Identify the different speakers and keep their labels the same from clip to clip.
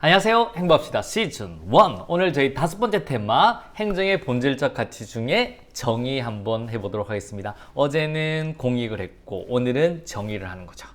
Speaker 1: 안녕하세요. 행복합시다 시즌 1. 오늘 저희 5번째 테마 행정의 본질적 가치 중에 정의 한번 해보도록 하겠습니다. 어제는 공익을 했고 오늘은 정의를 하는 거죠.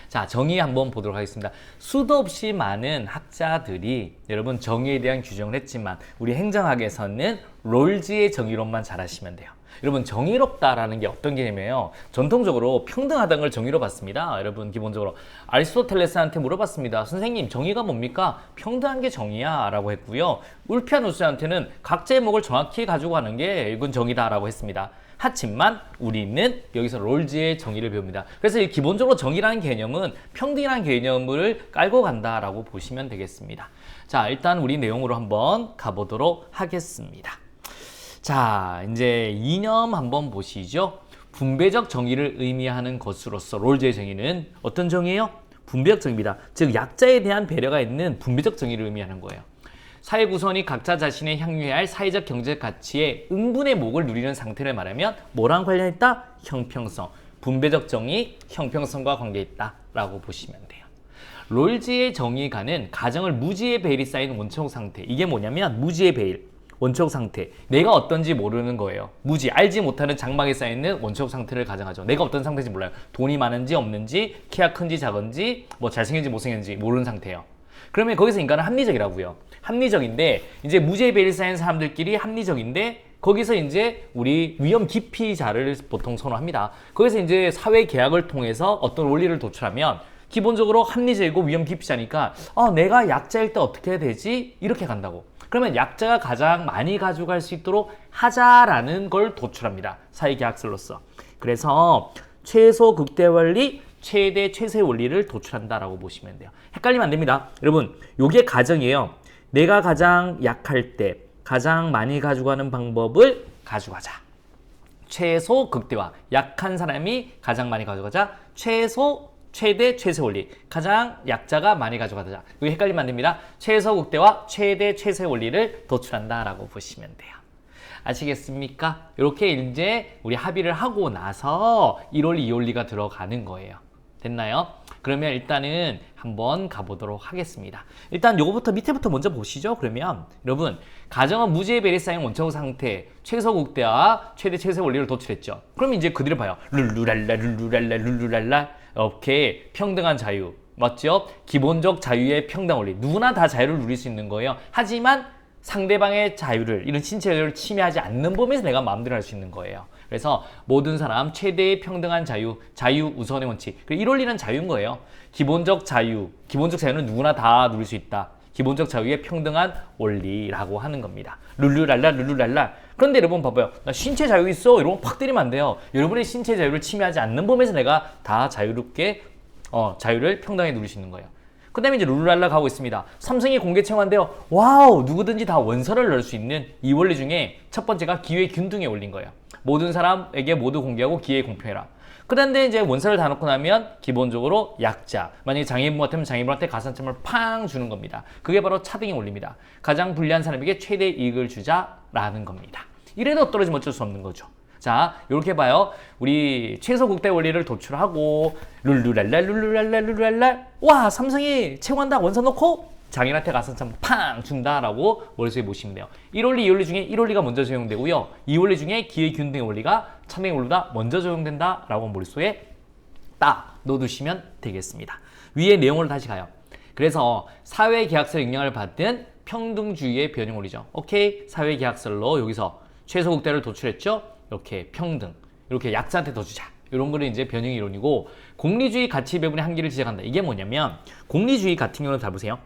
Speaker 1: 자, 정의 한번 보도록 하겠습니다. 수도 없이 많은 학자들이 여러분 정의에 대한 규정을 했지만 우리 행정학에서는 롤즈의 정의론만 잘 하시면 돼요. 여러분 정의롭다라는 게 어떤 개념이에요? 전통적으로 평등하다는 걸 정의로 봤습니다. 여러분 기본적으로 아리스토텔레스한테 물어봤습니다. 선생님 정의가 뭡니까? 평등한 게 정의야 라고 했고요. 울피아누스한테는 각자의 목을 정확히 가지고 가는 게 이건 정의다 라고 했습니다. 하지만 우리는 여기서 롤즈의 정의를 배웁니다. 그래서 기본적으로 정의라는 개념은 평등이라는 개념을 깔고 간다라고 보시면 되겠습니다. 자, 일단 우리 내용으로 한번 가보도록 하겠습니다. 자, 이제 이념 한번 보시죠. 분배적 정의를 의미하는 것으로서 롤즈의 정의는 어떤 정의예요? 분배적 정의입니다. 즉 약자에 대한 배려가 있는 분배적 정의를 의미하는 거예요. 사회 구성원이 각자 자신의 향유해야 할 사회적 경제적 가치에 응분의 목을 누리는 상태를 말하면 뭐랑 관련있다? 형평성. 분배적 정의, 형평성과 관계있다 라고 보시면 돼요. 롤즈의 정의가는 가정을 무지의 베일이 쌓인 원초적 상태. 이게 뭐냐면 무지의 베일. 원초적 상태. 내가 어떤지 모르는 거예요. 무지, 알지 못하는 장막에 쌓여있는 원초적 상태를 가정하죠. 내가 어떤 상태인지 몰라요. 돈이 많은지 없는지, 키가 큰지 작은지, 뭐 잘생긴지 못생긴지 모르는 상태예요. 그러면 거기서 인간은 합리적이라고요. 합리적인데 이제 무지의 베일이 쌓인 사람들끼리 합리적인데 거기서 이제 우리 위험 기피자를 보통 선호합니다. 거기서 이제 사회 계약을 통해서 어떤 원리를 도출하면 기본적으로 합리적이고 위험 기피자니까 내가 약자일 때 어떻게 해야 되지? 이렇게 간다고. 그러면 약자가 가장 많이 가져갈 수 있도록 하자라는 걸 도출합니다. 사회계약서로서. 그래서 최소 극대 원리, 최대 최소의 원리를 도출한다라고 보시면 돼요. 헷갈리면 안 됩니다. 여러분, 요게 가정이에요. 내가 가장 약할 때 가장 많이 가져가는 방법을 가져가자. 최소 극대화. 약한 사람이 가장 많이 가져가자. 최대 최소 원리. 가장 약자가 많이 가져가자. 이거 헷갈리면 안 됩니다. 최소 극대화, 최대 최소의 원리를 도출한다라고 보시면 돼요. 아시겠습니까? 이렇게 이제 우리 합의를 하고 나서 1원리, 2원리가 들어가는 거예요. 됐나요? 그러면 일단은 한번 가보도록 하겠습니다. 일단 요거부터 밑에부터 먼저 보시죠. 그러면 여러분 가정은 무지의 베일이 쌓인 원초적 상태, 최소 극대화, 최대 최소의 원리를 도출했죠. 그럼 이제 그들을 봐요. 룰루랄라 룰루랄라 룰루랄라 이렇게 평등한 자유 맞죠? 기본적 자유의 평등 원리. 누구나 다 자유를 누릴 수 있는 거예요. 하지만 상대방의 자유를 이런 신체 자유를 침해하지 않는 범위에서 내가 마음대로 할 수 있는 거예요. 그래서 모든 사람 최대의 평등한 자유, 자유 우선의 원칙. 그리고 1원리는 자유인 거예요. 기본적 자유는 누구나 다 누릴 수 있다. 기본적 자유의 평등한 원리라고 하는 겁니다. 룰루랄라 룰루랄라. 그런데 여러분 봐봐요. 나 신체 자유 있어. 이러면 팍 때리면 안 돼요. 여러분의 신체 자유를 침해하지 않는 범위에서 내가 다 자유롭게 자유를 평등하게 누릴 수 있는 거예요. 그 다음에 이제 룰루랄라 가고 있습니다. 삼성이 공개 청와인데요. 와우, 누구든지 다 원서를 넣을 수 있는 이 원리 중에 첫 번째가 기회 균등의 원리인 거예요. 모든 사람에게 모두 공개하고 기회 공평해라. 그런데 이제 원서를 다 놓고 나면 기본적으로 약자, 만약에 장애인분 같으면 장애인분한테 가산점을 팡 주는 겁니다. 그게 바로 차등의 원리입니다. 가장 불리한 사람에게 최대 이익을 주자라는 겁니다. 이래도 떨어지면 어쩔 수 없는 거죠. 자, 이렇게 봐요. 우리 최소 극대 원리를 도출하고 룰루랄라 룰루랄라 룰루랄라 와, 삼성이 채용한다 원서 놓고 장인한테 가산점 팡 준다라고 머릿속에 보시면 돼요. 1원리, 2원리 중에 1원리가 먼저 적용되고요. 2원리 중에 기회균등의 원리가 차등의 원리보다 먼저 적용된다라고 머릿속에 딱 넣어두시면 되겠습니다. 위의 내용으로 다시 가요. 그래서 사회계약서 영향을 받은 평등주의의 변형 원리죠. 오케이, 사회계약서로 여기서 최소 극대를 도출했죠. 이렇게 평등, 이렇게 약자한테 더 주자. 이런 거는 이제 변형 이론이고, 공리주의 가치 배분의 한계를 지적한다. 이게 뭐냐면 공리주의 같은 경우는 잘 보세요.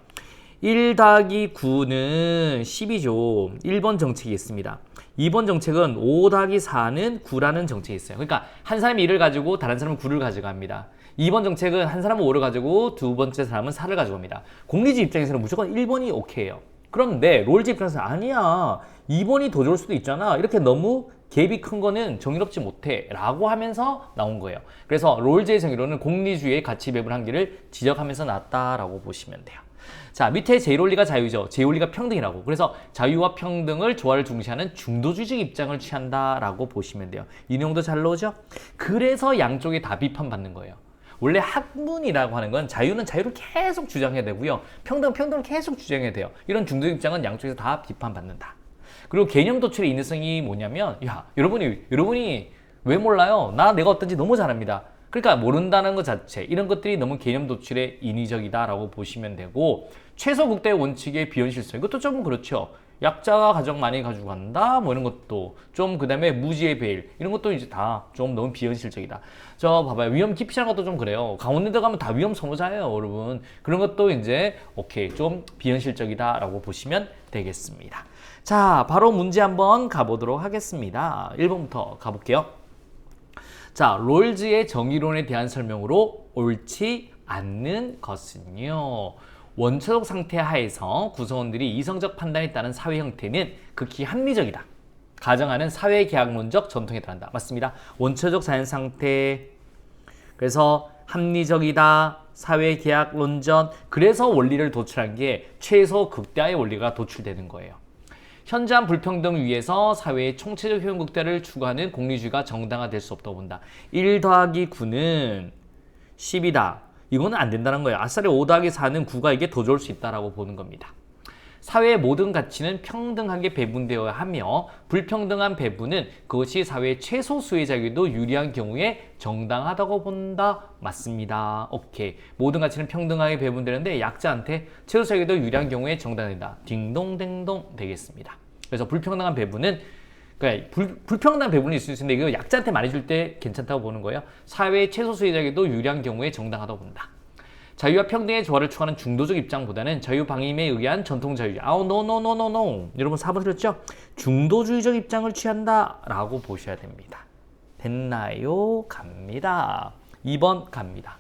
Speaker 1: 1-9는 10이죠. 1번 정책이 있습니다. 2번 정책은 5-4는 9라는 정책이 있어요. 그러니까 한 사람이 1을 가지고 다른 사람은 9를 가져갑니다. 2번 정책은 한 사람은 5를 가지고 두 번째 사람은 4를 가져갑니다. 공리주의 입장에서는 무조건 1번이 오케이예요. 그런데 롤즈 입장에서는 아니야. 2번이 더 좋을 수도 있잖아. 이렇게 너무 갭이 큰 거는 정의롭지 못해 라고 하면서 나온 거예요. 그래서 롤즈의 정의로는 공리주의의 가치 배분 한계를 지적하면서 나왔다라고 보시면 돼요. 자, 밑에 제1원리가 자유죠. 제2원리가 평등이라고. 그래서 자유와 평등을 조화를 중시하는 중도주의적 입장을 취한다라고 보시면 돼요. 이 내용도 잘 나오죠? 그래서 양쪽이 다 비판받는 거예요. 원래 학문이라고 하는 건 자유는 자유를 계속 주장해야 되고요. 평등을 계속 주장해야 돼요. 이런 중도적 입장은 양쪽에서 다 비판받는다. 그리고 개념 도출의 인내성이 뭐냐면, 야, 여러분이 왜 몰라요? 내가 어떤지 너무 잘 압니다. 그러니까 모른다는 것 자체, 이런 것들이 너무 개념 도출의 인위적이다라고 보시면 되고, 최소 국대 원칙의 비현실성, 이것도 좀 그렇죠. 약자가 가장 많이 가지고 간다, 뭐 이런 것도 좀, 그 다음에 무지의 배일, 이런 것도 이제 다 좀 너무 비현실적이다. 저 봐봐요. 위험 기피라는 것도 좀 그래요. 강원랜드 가면 다 위험 선호자예요, 여러분. 그런 것도 이제 오케이, 좀 비현실적이다라고 보시면 되겠습니다. 자, 바로 문제 한번 가보도록 하겠습니다. 1번부터 가볼게요. 자, 롤즈의 정의론에 대한 설명으로 옳지 않는 것은요. 원초적 상태 하에서 구성원들이 이성적 판단에 따른 사회 형태는 극히 합리적이다. 가정하는 사회계약론적 전통에 따른다. 맞습니다. 원초적 자연 상태, 그래서 합리적이다, 사회계약론전, 그래서 원리를 도출한 게 최소 극대화의 원리가 도출되는 거예요. 현저한 불평등 위에서 사회의 총체적 효용 극대화를 추구하는 공리주의가 정당화될 수 없다고 본다. 1 더하기 9는 10이다. 이거는 안 된다는 거예요. 아싸리 5 더하기 4는 9가 이게 더 좋을 수 있다라고 보는 겁니다. 사회의 모든 가치는 평등하게 배분되어야 하며 불평등한 배분은 그것이 사회의 최소 수혜자에게도 유리한 경우에 정당하다고 본다. 맞습니다. 오케이. 모든 가치는 평등하게 배분되는데 약자한테 최소 수혜자에게도 유리한 경우에 정당하다. 딩동댕동 되겠습니다. 그래서 불평등한 배분은 그러니까 불평등한 배분이 있을 수 있는데 이거 약자한테 많이 줄 때 괜찮다고 보는 거예요. 사회의 최소 수혜자에게도 유리한 경우에 정당하다고 본다. 자유와 평등의 조화를 추구하는 중도적 입장보다는 자유 방임에 의한 전통 자유주의. 노. 여러분 4번 들었죠? 중도주의적 입장을 취한다 라고 보셔야 됩니다. 됐나요? 갑니다. 2번 갑니다.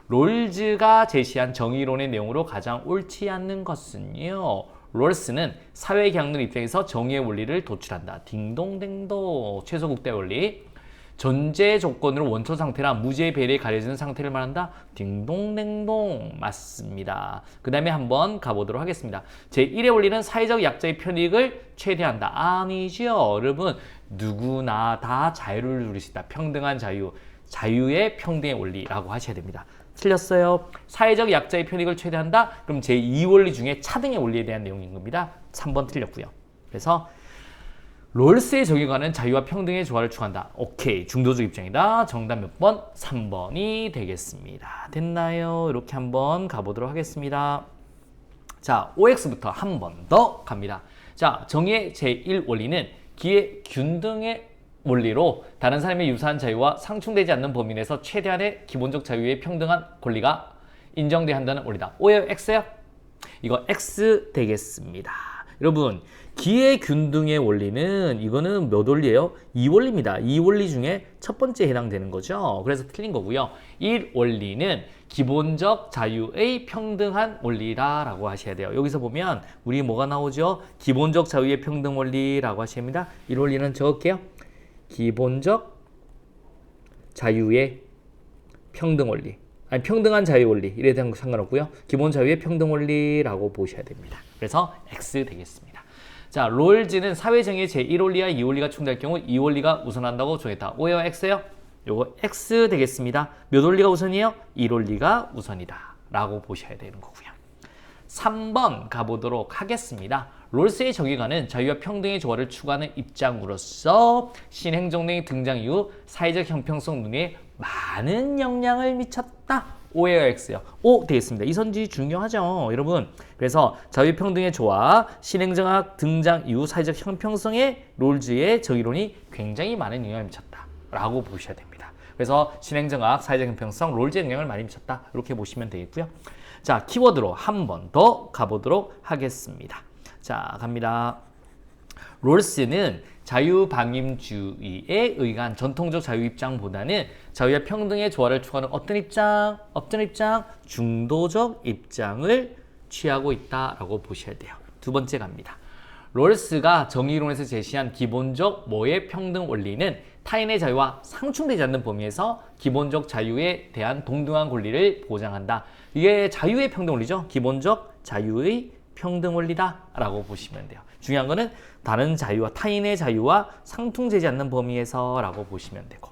Speaker 1: 롤즈가 제시한 정의론의 내용으로 가장 옳지 않는 것은요. 롤스는 사회계약론 입장에서 정의의 원리를 도출한다. 딩동댕동. 최소 국대 원리. 존재 조건으로 원초 상태나 무지의 배려에 가려지는 상태를 말한다. 딩동댕동. 맞습니다. 그 다음에 한번 가보도록 하겠습니다. 제1의 원리는 사회적 약자의 편익을 최대한다. 아니죠. 여러분 누구나 다 자유를 누릴 수 있다. 평등한 자유. 자유의 평등의 원리라고 하셔야 됩니다. 틀렸어요. 사회적 약자의 편익을 최대한다. 그럼 제2원리 중에 차등의 원리에 대한 내용인 겁니다. 3번 틀렸고요. 그래서 롤스의 정의관은 자유와 평등의 조화를 추구한다. 오케이. 중도적 입장이다. 정답 몇 번? 3번이 되겠습니다. 됐나요? 이렇게 한번 가보도록 하겠습니다. 자, OX부터 한 번 더 갑니다. 자, 정의의 제1원리는 기회 균등의 원리로 다른 사람의 유사한 자유와 상충되지 않는 범위 내에서 최대한의 기본적 자유의 평등한 권리가 인정돼야 한다는 원리다. O예요? X예요? 이거 X 되겠습니다. 여러분 기회균등의 원리는 이거는 몇 원리예요? 2원리입니다. 2원리 중에 첫 번째에 해당되는 거죠. 그래서 틀린 거고요. 1원리는 기본적 자유의 평등한 원리라고 하셔야 돼요. 여기서 보면 우리 뭐가 나오죠? 기본적 자유의 평등 원리라고 하셔야 합니다. 1원리는 적을게요. 기본적 자유의 평등 원리. 아니 평등한 자유 원리. 이래 대한 거 상관없고요. 기본 자유의 평등 원리라고 보셔야 됩니다. 그래서 X 되겠습니다. 자, 롤즈는 사회정의의 제1원리와 2원리가 충돌할 경우 2원리가 우선한다고 정했다. O예요? X예요? 요거 X 되겠습니다. 몇 원리가 우선이에요? 1원리가 우선이다 라고 보셔야 되는 거고요. 3번 가보도록 하겠습니다. 롤스의 정의관은 자유와 평등의 조화를 추구하는 입장으로서 신행정령의 등장 이후 사회적 형평성 논의에 많은 영향을 미쳤다. O예요? X예요? O 되겠습니다. 이 선지 중요하죠, 여러분. 그래서 자유평등의 조화, 신행정학 등장 이후 사회적 형평성에 롤즈의 정의론이 굉장히 많은 영향을 미쳤다라고 보셔야 됩니다. 그래서 신행정학, 사회적 형평성, 롤즈의 영향을 많이 미쳤다. 이렇게 보시면 되겠고요. 자, 키워드로 한 번 더 가보도록 하겠습니다. 자, 갑니다. 롤스는 자유방임주의에 의한 전통적 자유 입장보다는 자유와 평등의 조화를 추구하는 어떤 입장? 중도적 입장을 취하고 있다라고 보셔야 돼요. 두 번째 갑니다. 롤스가 정의론에서 제시한 기본적 뭐의 평등 원리는 타인의 자유와 상충되지 않는 범위에서 기본적 자유에 대한 동등한 권리를 보장한다. 이게 자유의 평등 원리죠. 기본적 자유의 평등 원리다라고 보시면 돼요. 중요한 거는 다른 자유와 타인의 자유와 상충되지 않는 범위에서라고 보시면 되고.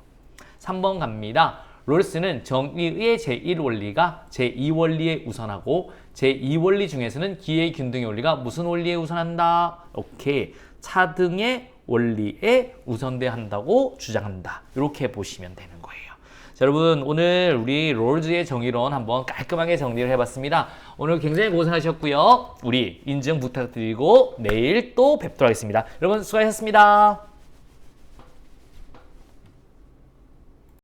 Speaker 1: 3번 갑니다. 롤스는 정의의 제1원리가 제2원리에 우선하고 제2원리 중에서는 기의 균등의 원리가 무슨 원리에 우선한다? 이렇게 차등의 원리에 우선돼야 한다고 주장한다. 이렇게 보시면 되는 거예요. 자, 여러분 오늘 우리 롤즈의 정의론 한번 깔끔하게 정리를 해봤습니다. 오늘 굉장히 고생하셨고요. 우리 인증 부탁드리고 내일 또 뵙도록 하겠습니다. 여러분 수고하셨습니다.